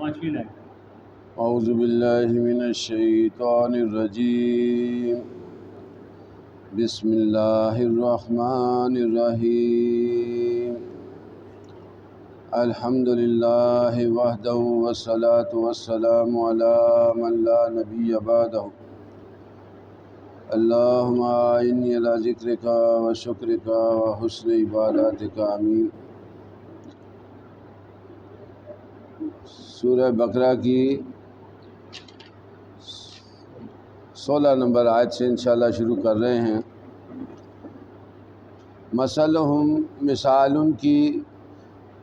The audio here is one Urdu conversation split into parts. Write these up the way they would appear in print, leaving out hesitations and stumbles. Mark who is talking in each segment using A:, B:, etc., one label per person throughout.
A: اعوذ باللہ من الشیطان الرجیم بسم اللہ الرحمن الرحیم الحمد للہ وحدہ والصلاة والسلام علی من لا نبی بعدہ اللہم اعنی علی ذکرک وشکرک وحسن عبادتک آمین۔ سورہ بقرہ کی 16 نمبر آیت سے انشاءاللہ شروع کر رہے ہیں۔ مثلہم مثال ان کی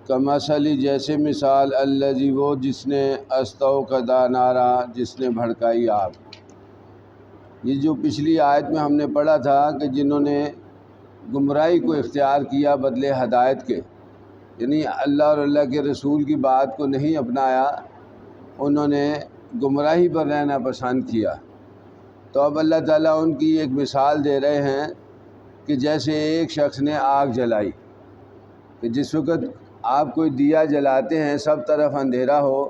A: کمثل جیسے مثال الذی وہ جس نے استوقد نارا جس نے بھڑکائی آگ۔ یہ جو پچھلی آیت میں ہم نے پڑھا تھا کہ جنہوں نے گمراہی کو اختیار کیا بدلے ہدایت کے، یعنی اللہ اور اللہ کے رسول کی بات کو نہیں اپنایا، انہوں نے گمراہی پر رہنا پسند کیا، تو اب اللہ تعالیٰ ان کی ایک مثال دے رہے ہیں کہ جیسے ایک شخص نے آگ جلائی، کہ جس وقت آپ کوئی دیا جلاتے ہیں سب طرف اندھیرا ہو،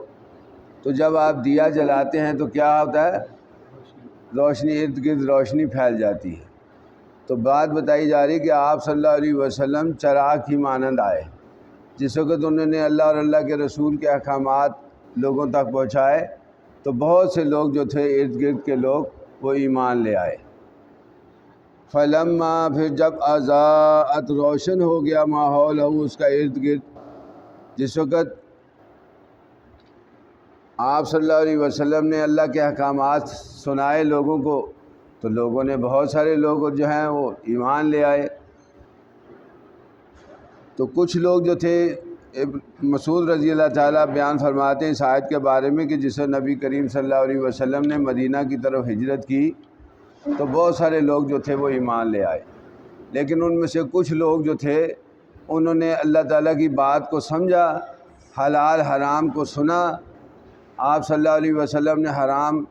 A: تو جب آپ دیا جلاتے ہیں تو کیا ہوتا ہے؟ روشنی، ارد گرد روشنی پھیل جاتی ہے۔ تو بات بتائی جا رہی کہ آپ صلی اللہ علیہ وسلم چراغ کی مانند آئے، جس وقت انہوں نے اللہ اور اللہ کے رسول کے احکامات لوگوں تک پہنچائے تو بہت سے لوگ جو تھے ارد گرد کے لوگ وہ ایمان لے آئے۔ فلما پھر جب اضاءت روشن ہو گیا ماحول ہو اس کا ارد گرد، جس وقت آپ صلی اللہ علیہ وسلم نے اللہ کے احکامات سنائے لوگوں کو تو لوگوں نے بہت سارے لوگ جو ہیں وہ ایمان لے آئے۔ تو کچھ لوگ جو تھے، مسعود رضی اللہ تعالیٰ بیان فرماتے ہیں اس آیت کے بارے میں کہ جسے نبی کریم صلی اللہ علیہ وسلم نے مدینہ کی طرف ہجرت کی تو بہت سارے لوگ جو تھے وہ ایمان لے آئے، لیکن ان میں سے کچھ لوگ جو تھے انہوں نے اللہ تعالیٰ کی بات کو سمجھا، حلال حرام کو سنا، آپ صلی اللہ علیہ وسلم نے حرام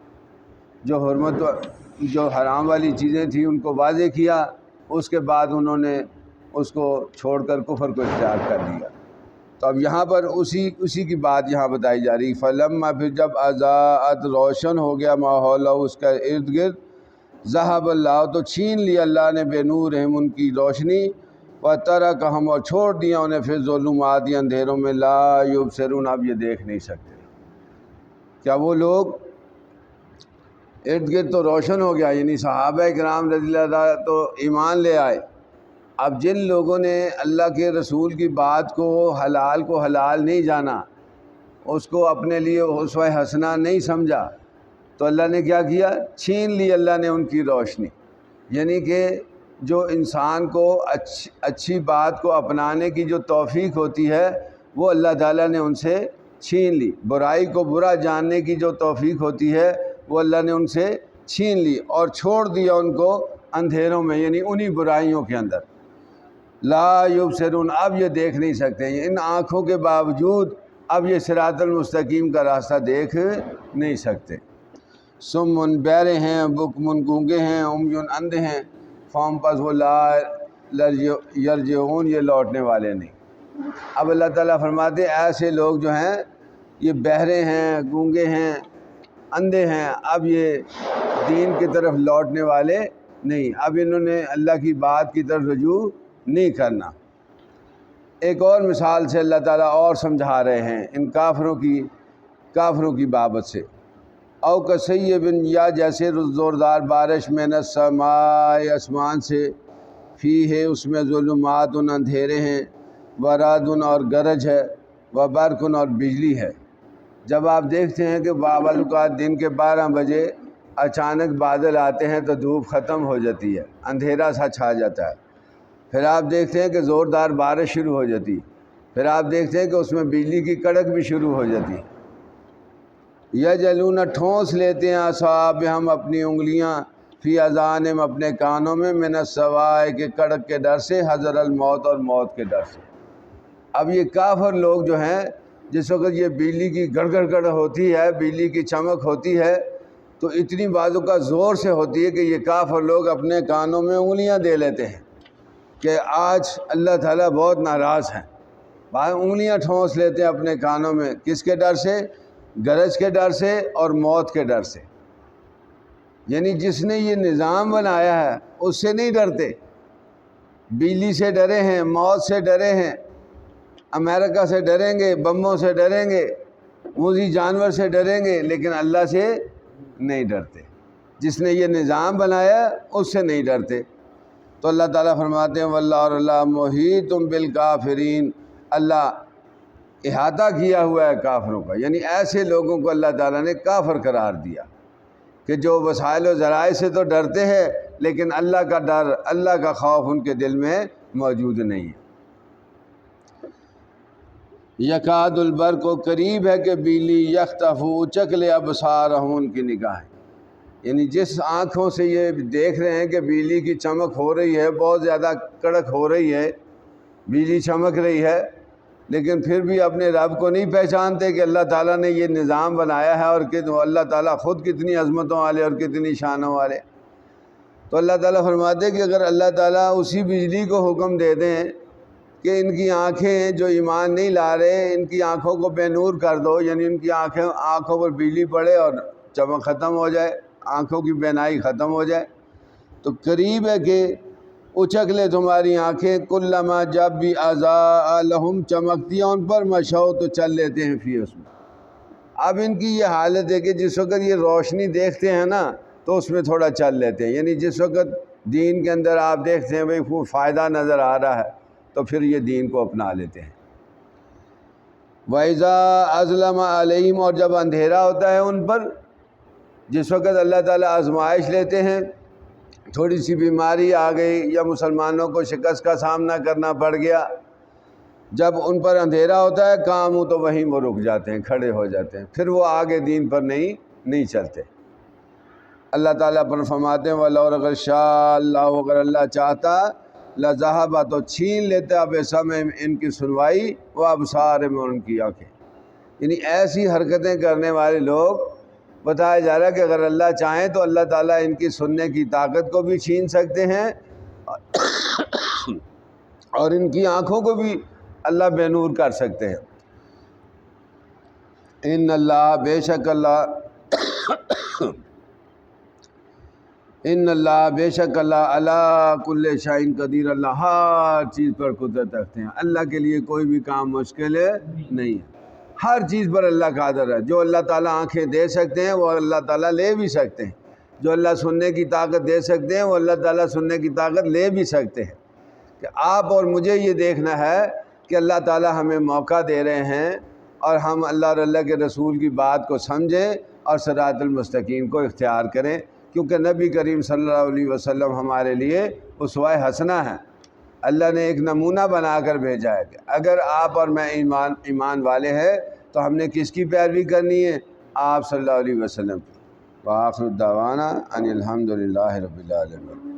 A: جو حرام والی چیزیں تھیں ان کو واضح کیا، اس کے بعد انہوں نے اس کو چھوڑ کر کفر کو اختیار کر لیا۔ تو اب یہاں پر اسی کی بات یہاں بتائی جا رہی۔ فلما پھر جب اضاءت روشن ہو گیا ماحول اس کا ارد گرد، ذہب اللہ تو چھین لیا اللہ نے بنورہم ان کی روشنی، وترکہم اور چھوڑ دیا انہیں پھر ظلمات اندھیروں میں لا یبصرون اب یہ دیکھ نہیں سکتے۔ کیا وہ لوگ ارد گرد تو روشن ہو گیا، یعنی صحابہ کرام رضی اللہ عنہ تو ایمان لے آئے، اب جن لوگوں نے اللہ کے رسول کی بات کو حلال نہیں جانا، اس کو اپنے لیے اسوہ حسنہ نہیں سمجھا، تو اللہ نے کیا کیا؟ چھین لی اللہ نے ان کی روشنی، یعنی کہ جو انسان کو اچھی بات کو اپنانے کی جو توفیق ہوتی ہے وہ اللہ تعالیٰ نے ان سے چھین لی، برائی کو برا جاننے کی جو توفیق ہوتی ہے وہ اللہ نے ان سے چھین لی اور چھوڑ دیا ان کو اندھیروں میں، یعنی انہی برائیوں کے اندر۔ لا یبصرون اب یہ دیکھ نہیں سکتے، ان آنکھوں کے باوجود اب یہ صراط المستقیم کا راستہ دیکھ نہیں سکتے۔ سمن بہرے ہیں، بکمن گونگے ہیں، عمیٌ اندھے ہیں، فہم پس وہ لا یرجعون یہ لوٹنے والے نہیں۔ اب اللہ تعالیٰ فرماتے ہیں ایسے لوگ جو ہیں یہ بہرے ہیں، گونگے ہیں، اندھے ہیں، اب یہ دین کی طرف لوٹنے والے نہیں، اب انہوں نے اللہ کی بات کی طرف رجوع نہیں کرنا۔ ایک اور مثال سے اللہ تعالیٰ اور سمجھا رہے ہیں ان کافروں کی بابت سے۔ او کصیب یا جیسے زوردار بارش من السماء آسمان سے، فی ہے اس میں ظلمات اندھیرے ہیں، ورعد اور گرج ہے، وبرق اور بجلی ہے۔ جب آپ دیکھتے ہیں کہ بعض اوقات دن کے 12 بجے اچانک بادل آتے ہیں تو دھوپ ختم ہو جاتی ہے، اندھیرا سا چھا جاتا ہے، پھر آپ دیکھتے ہیں کہ زوردار بارش شروع ہو جاتی ہے، پھر آپ دیکھتے ہیں کہ اس میں بجلی کی کڑک بھی شروع ہو جاتی ہے۔ یجعلون ٹھونس لیتے ہیں اصابعہم اپنی انگلیاں، فی اذانہم اپنے کانوں میں، من الصواعق کے کڑک کے ڈر سے، حذر الموت اور موت کے ڈر سے۔ اب یہ کافر لوگ جو ہیں جس وقت یہ بجلی کی گڑ گڑ گڑ ہوتی ہے، بجلی کی چمک ہوتی ہے تو اتنی بازوں کا زور سے ہوتی ہے کہ یہ کافر لوگ اپنے کانوں میں انگلیاں دے لیتے ہیں کہ آج اللہ تعالیٰ بہت ناراض ہیں، انگلیاں ٹھونس لیتے ہیں اپنے کانوں میں، کس کے ڈر سے؟ گرج کے ڈر سے اور موت کے ڈر سے، یعنی جس نے یہ نظام بنایا ہے اس سے نہیں ڈرتے، بجلی سے ڈرے ہیں، موت سے ڈرے ہیں، امریکہ سے ڈریں گے، بموں سے ڈریں گے، موذی جانور سے ڈریں گے، لیکن اللہ سے نہیں ڈرتے۔ جس نے یہ نظام بنایا اس سے نہیں ڈرتے۔ تو اللہ تعالیٰ فرماتے ہیں واللہ اور اللہ محیط بالکافرین، اللہ احاطہ کیا ہوا ہے کافروں کا، یعنی ایسے لوگوں کو اللہ تعالیٰ نے کافر قرار دیا کہ جو وسائل و ذرائع سے تو ڈرتے ہیں لیکن اللہ کا ڈر، اللہ کا خوف ان کے دل میں موجود نہیں ہے۔ یکاد البرق کو قریب ہے کہ بجلی یخطف اچک لے ابصارہم، ان کی نگاہیں، یعنی جس آنکھوں سے یہ دیکھ رہے ہیں کہ بجلی کی چمک ہو رہی ہے، بہت زیادہ کڑک ہو رہی ہے، بجلی چمک رہی ہے، لیکن پھر بھی اپنے رب کو نہیں پہچانتے کہ اللہ تعالیٰ نے یہ نظام بنایا ہے اور کہ اللہ تعالیٰ خود کتنی عظمتوں والے اور کتنی شانوں والے۔ تو اللہ تعالیٰ فرماتے ہیں کہ اگر اللہ تعالیٰ اسی بجلی کو حکم دے دیں کہ ان کی آنکھیں جو ایمان نہیں لا رہے ان کی آنکھوں کو بے نور کر دو، یعنی ان کی آنکھوں پر بجلی پڑے اور چمک ختم ہو جائے، آنکھوں کی بینائی ختم ہو جائے، تو قریب ہے کہ اچک لے تمہاری آنکھیں، کلما جب بھی اضاء لہم چمکتی ہیں ان پر، مشو تو چل لیتے ہیں فی اس میں۔ اب ان کی یہ حالت ہے کہ جس وقت یہ روشنی دیکھتے ہیں نا تو اس میں تھوڑا چل لیتے ہیں، یعنی جس وقت دین کے اندر آپ دیکھتے ہیں بھئی خوب فائدہ نظر آ رہا ہے تو پھر یہ دین کو اپنا لیتے ہیں۔ وَإِذَا أَظْلَمَ عَلَيْهِمْ، اور جب اندھیرا ہوتا ہے ان پر، جس وقت اللہ تعالیٰ آزمائش لیتے ہیں، تھوڑی سی بیماری آ گئی یا مسلمانوں کو شکست کا سامنا کرنا پڑ گیا، جب ان پر اندھیرا ہوتا ہے کام تو وہیں وہ رک جاتے ہیں، کھڑے ہو جاتے ہیں، پھر وہ آگے دین پر نہیں چلتے۔ اللہ تعالیٰ پر فرماتے ہیں وَلَوْ اگر شاء اللہ، اگر اللہ چاہتا لَذَهَبَ تو چھین لیتا بِسَمْعِهِمْ ان کی سنوائی، وَأَبْصَارِهِمْ اور ان کی آنکھیں، یعنی ایسی حرکتیں کرنے والے لوگ بتایا جا رہا ہے کہ اگر اللہ چاہیں تو اللہ تعالیٰ ان کی سننے کی طاقت کو بھی چھین سکتے ہیں اور ان کی آنکھوں کو بھی اللہ بے نور کر سکتے ہیں۔ ان اللہ بے شک اللہ علی کل شیء قدیر، اللہ ہر چیز پر قدرت رکھتے ہیں، اللہ کے لیے کوئی بھی کام مشکل نہیں ہے، ہر چیز پر اللہ قادر ہے۔ جو اللہ تعالیٰ آنکھیں دے سکتے ہیں وہ اللہ تعالیٰ لے بھی سکتے ہیں، جو اللہ سننے کی طاقت دے سکتے ہیں وہ اللہ تعالیٰ سننے کی طاقت لے بھی سکتے ہیں۔ کہ آپ اور مجھے یہ دیکھنا ہے کہ اللہ تعالیٰ ہمیں موقع دے رہے ہیں اور ہم اللہ اور اللہ کے رسول کی بات کو سمجھیں اور صراط المستقیم کو اختیار کریں، کیونکہ نبی کریم صلی اللہ علیہ وسلم ہمارے لیے اسوہ حسنہ ہیں، اللہ نے ایک نمونہ بنا کر بھیجا ہے کہ اگر آپ اور میں ایمان والے ہیں تو ہم نے کس کی پیروی کرنی ہے؟ آپ صلی اللہ علیہ وسلم کی۔ وآخر دعوانا ان الحمد للہ رب العالمین۔